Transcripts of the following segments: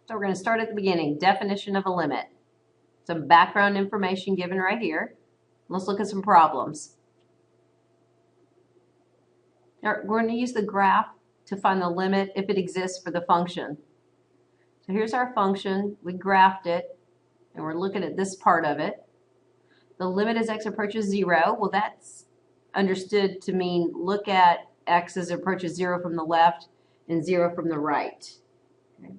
So we're going to start at the beginning. Definition of a limit. Some background information given right here. Let's look at some problems. We're going to use the graph to find the limit if it exists for the function. So here's our function. We graphed it, and we're looking at this part of it. The limit as x approaches 0. Well, that's understood to mean look at x as it approaches 0 from the left and 0 from the right. Okay.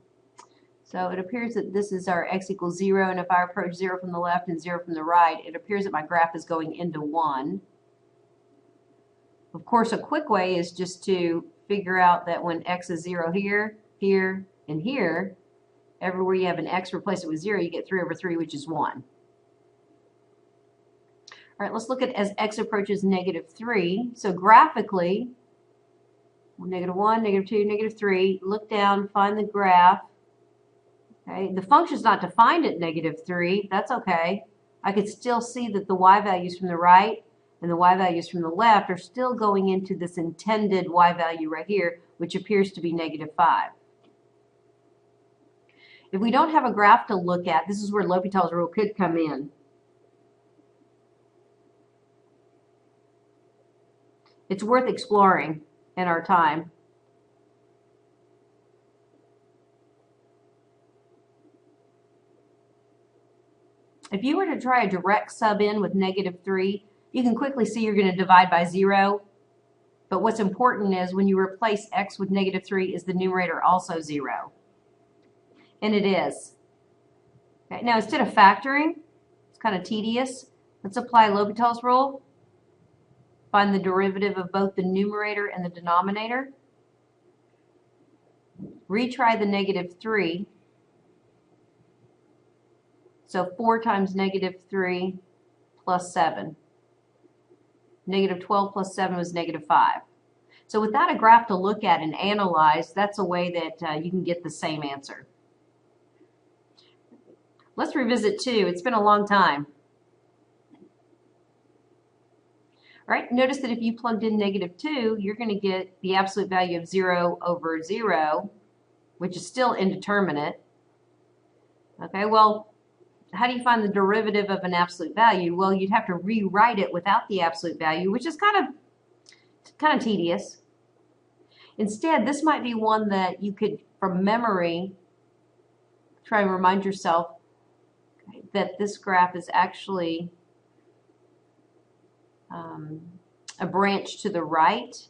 So it appears that this is our x equals 0, and if I approach 0 from the left and 0 from the right, it appears that my graph is going into 1. Of course, a quick way is just to figure out that when x is 0 here, here, and here, everywhere you have an x, replace it with 0, you get 3 over 3, which is 1. All right, let's look at as x approaches -3. So graphically, -1, -2, -3, look down, find the graph. Okay, the function's not defined at -3. That's okay. I could still see that the y values from the right and the y values from the left are still going into this intended y value right here, which appears to be -5. If we don't have a graph to look at, this is where L'Hopital's rule could come in. It's worth exploring in our time. If you were to try a direct sub in with -3, you can quickly see you're going to divide by 0. But what's important is when you replace x with -3 is the numerator also 0. And it is. Okay, now instead of factoring, it's kind of tedious. Let's apply L'Hopital's rule. Find the derivative of both the numerator and the denominator. Retry the -3. So 4 times -3 plus 7. -12 plus 7 was -5. So without a graph to look at and analyze, that's a way that you can get the same answer. Let's revisit 2. It's been a long time. All right, notice that if you plugged in -2, you're going to get the absolute value of 0 over 0, which is still indeterminate. Okay, well, how do you find the derivative of an absolute value? Well, you'd have to rewrite it without the absolute value, which is kind of tedious. Instead, this might be one that you could, from memory, try and remind yourself that this graph is actually a branch to the right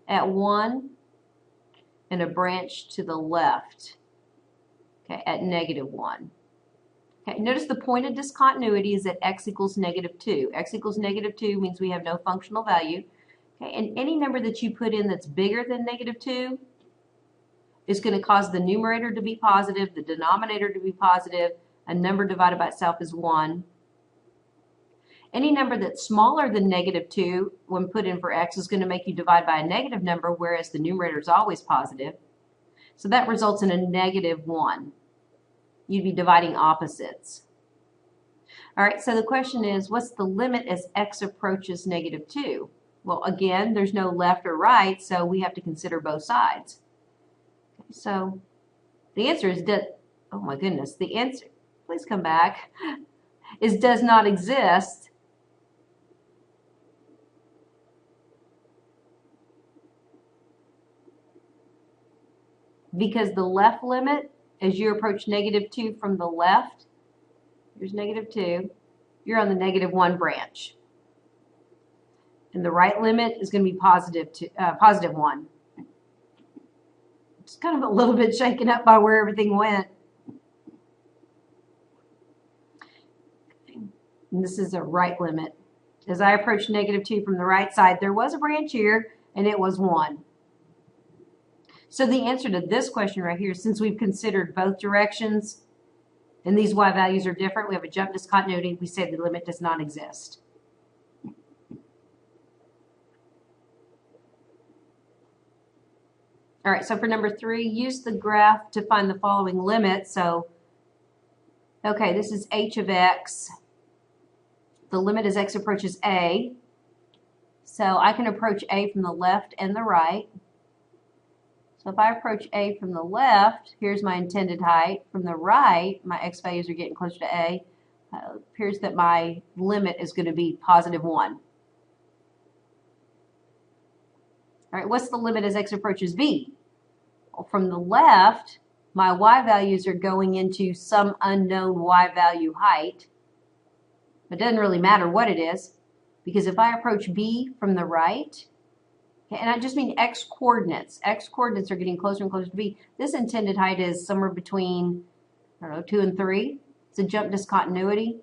at 1 and a branch to the left, okay, at -1. Okay, notice the point of discontinuity is that x equals -2. X equals -2 means we have no functional value. Okay, and any number that you put in that's bigger than -2 is going to cause the numerator to be positive, the denominator to be positive. A number divided by itself is 1. Any number that's smaller than -2 when put in for x is going to make you divide by a negative number, whereas the numerator is always positive. So that results in a -1. You'd be dividing opposites. All right, so the question is, what's the limit as x approaches -2? Well, again, there's no left or right, so we have to consider both sides. Okay, so the answer is, oh my goodness, the answer, please come back, is does not exist. Because the left limit, as you approach -2 from the left, here's -2, you're on the -1 branch. And the right limit is going to be positive 1. It's kind of a little bit shaken up by where everything went. And this is a right limit. As I approach -2 from the right side, there was a branch here, and it was 1. So the answer to this question right here, since we've considered both directions, and these y values are different, we have a jump discontinuity, we say the limit does not exist. All right, so for number 3, use the graph to find the following limit. So, okay, this is h of x. The limit as x approaches a. So I can approach a from the left and the right. So if I approach A from the left, here's my intended height. From the right, my x values are getting closer to A. It appears that my limit is going to be +1. All right, what's the limit as x approaches B? Well, from the left, my y values are going into some unknown y value height. It doesn't really matter what it is, because if I approach B from the right, and I just mean x coordinates. X coordinates are getting closer and closer to B. This intended height is somewhere between, I don't know, 2 and 3. It's a jump discontinuity.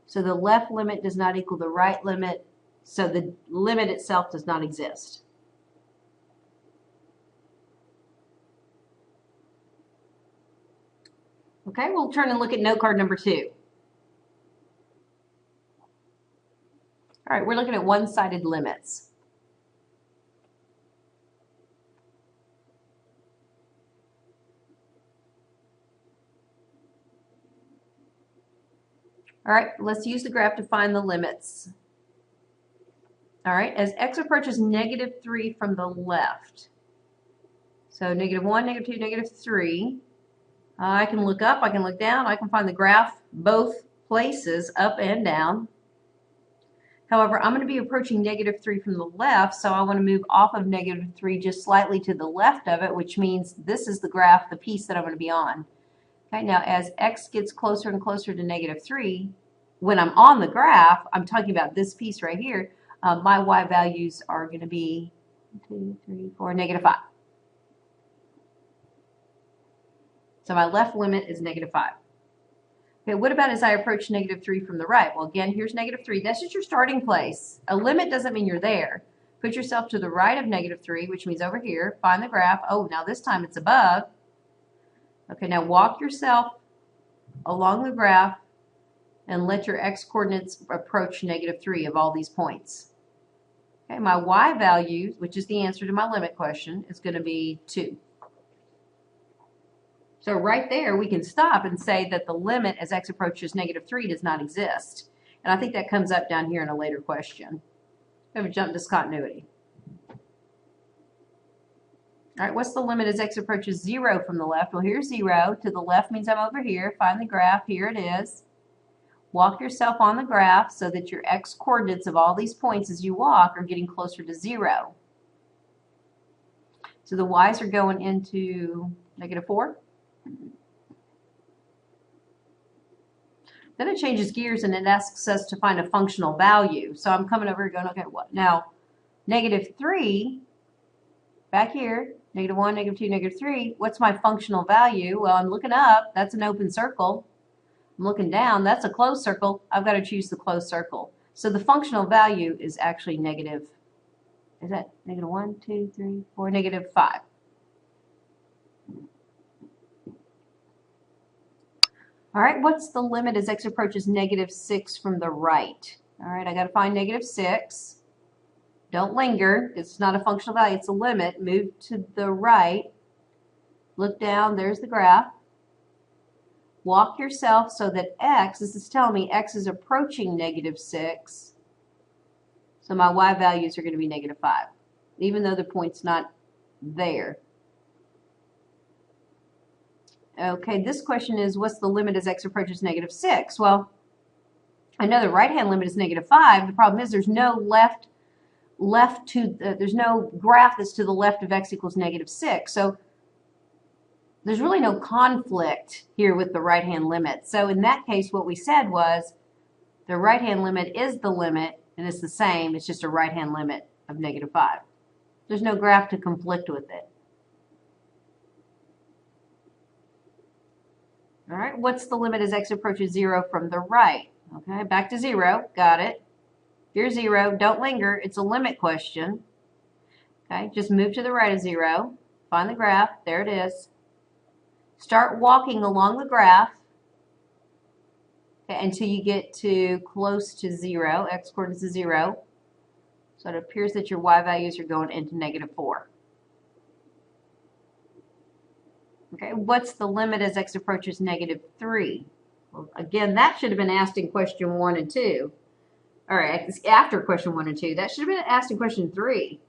So the left limit does not equal the right limit. So the limit itself does not exist. Okay, we'll turn and look at note card number 2. All right, we're looking at one-sided limits. All right, let's use the graph to find the limits. All right, as x approaches -3 from the left, so -1, -2, -3, I can look up, I can look down, I can find the graph both places, up and down. However, I'm going to be approaching -3 from the left, so I want to move off of -3 just slightly to the left of it, which means this is the graph, the piece that I'm going to be on. Okay, now as x gets closer and closer to -3, when I'm on the graph, I'm talking about this piece right here, my y values are going to be 2, 3, 4, -5. So my left limit is -5. Okay, what about as I approach -3 from the right? Well, again, here's -3. That's just your starting place. A limit doesn't mean you're there. Put yourself to the right of -3, which means over here. Find the graph. Oh, now this time it's above. Okay, now walk yourself along the graph and let your x coordinates approach -3 of all these points. Okay, my y value, which is the answer to my limit question, is going to be 2. So right there, we can stop and say that the limit as x approaches -3 does not exist. And I think that comes up down here in a later question. We have a jump discontinuity. All right, what's the limit as x approaches 0 from the left? Well, here's 0. To the left means I'm over here. Find the graph. Here it is. Walk yourself on the graph so that your x coordinates of all these points as you walk are getting closer to 0. So the y's are going into -4. Then it changes gears and it asks us to find a functional value. So I'm coming over here going, okay, what? Now, -3, back here, -1, -2, -3, what's my functional value? Well, I'm looking up, that's an open circle. I'm looking down, that's a closed circle. I've got to choose the closed circle. So the functional value is actually negative, is that -1, 2, 3, 4, -5. All right, what's the limit as x approaches -6 from the right? All right, I got to find -6. Don't linger. It's not a functional value. It's a limit. Move to the right. Look down. There's the graph. Walk yourself so that x, this is telling me x is approaching -6. So my y values are going to be -5, even though the point's not there. Okay, this question is, what's the limit as x approaches -6? Well, I know the right-hand limit is -5. The problem is there's no there's no graph that's to the left of x equals -6. So there's really no conflict here with the right-hand limit. So in that case, what we said was the right-hand limit is the limit, and it's the same. It's just a right-hand limit of -5. There's no graph to conflict with it. All right, what's the limit as x approaches 0 from the right? Okay, back to 0. Got it. Here's 0. Don't linger. It's a limit question. Okay, just move to the right of 0. Find the graph. There it is. Start walking along the graph, okay, until you get to close to 0. X coordinates is 0. So it appears that your y values are going into -4. Okay, what's the limit as x approaches -3? Well, again, that should have been asked in question 1 and 2. All right, after question 1 and 2. That should have been asked in question 3.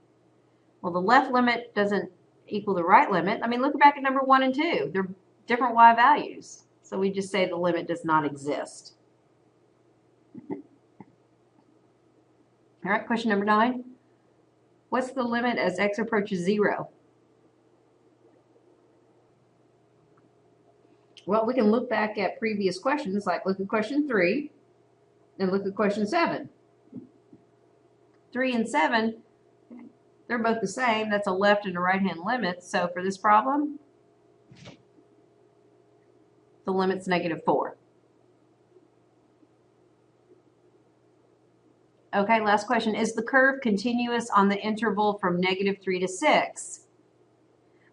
Well, the left limit doesn't equal the right limit. I mean, look back at number 1 and 2. They're different y values. So we just say the limit does not exist. All right, question number 9. What's the limit as x approaches 0? Well, we can look back at previous questions, like look at question 3 and look at question 7. 3 and 7, they're both the same. That's a left and a right-hand limit. So for this problem, the limit's -4. Okay, last question. Is the curve continuous on the interval from -3 to 6?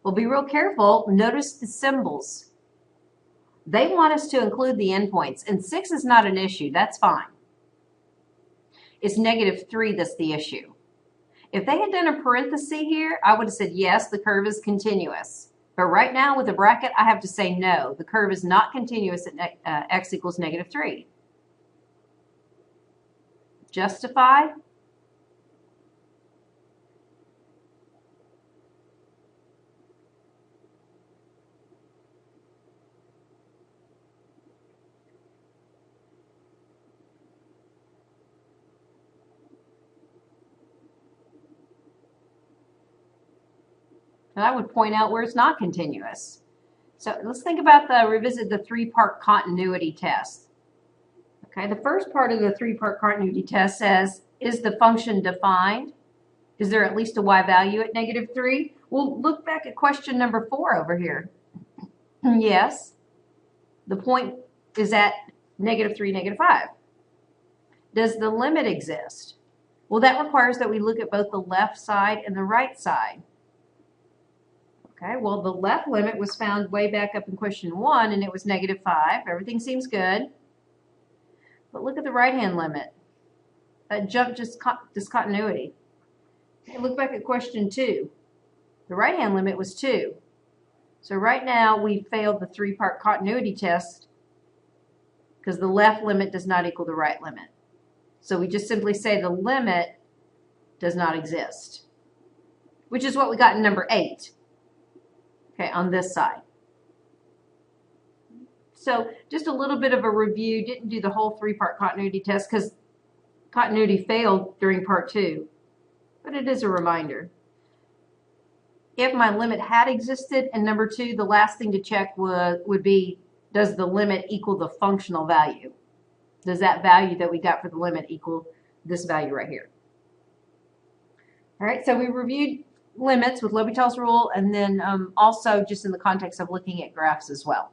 Well, be real careful. Notice the symbols. They want us to include the endpoints, and 6 is not an issue. That's fine. It's -3 that's the issue. If they had done a parenthesis here, I would have said, yes, the curve is continuous. But right now with a bracket, I have to say no. The curve is not continuous at x equals -3. Justify. And I would point out where it's not continuous. So let's think about revisit the 3-part continuity test. Okay, the first part of the 3-part continuity test says, is the function defined? Is there at least a y value at -3? Well, look back at question number 4 over here. Yes, the point is at -3, -5. Does the limit exist? Well, that requires that we look at both the left side and the right side. Okay, well, the left limit was found way back up in question 1, and it was -5. Everything seems good. But look at the right-hand limit. That jumped just discontinuity. Okay, look back at question 2. The right-hand limit was 2. So right now, we failed the 3-part continuity test because the left limit does not equal the right limit. So we just simply say the limit does not exist, which is what we got in number 8. Okay, on this side. So just a little bit of a review. Didn't do the whole 3-part continuity test because continuity failed during part 2. But it is a reminder. If my limit had existed in number 2, the last thing to check would be, does the limit equal the functional value? Does that value that we got for the limit equal this value right here? All right, so we reviewed limits with L'Hopital's rule, and then also just in the context of looking at graphs as well.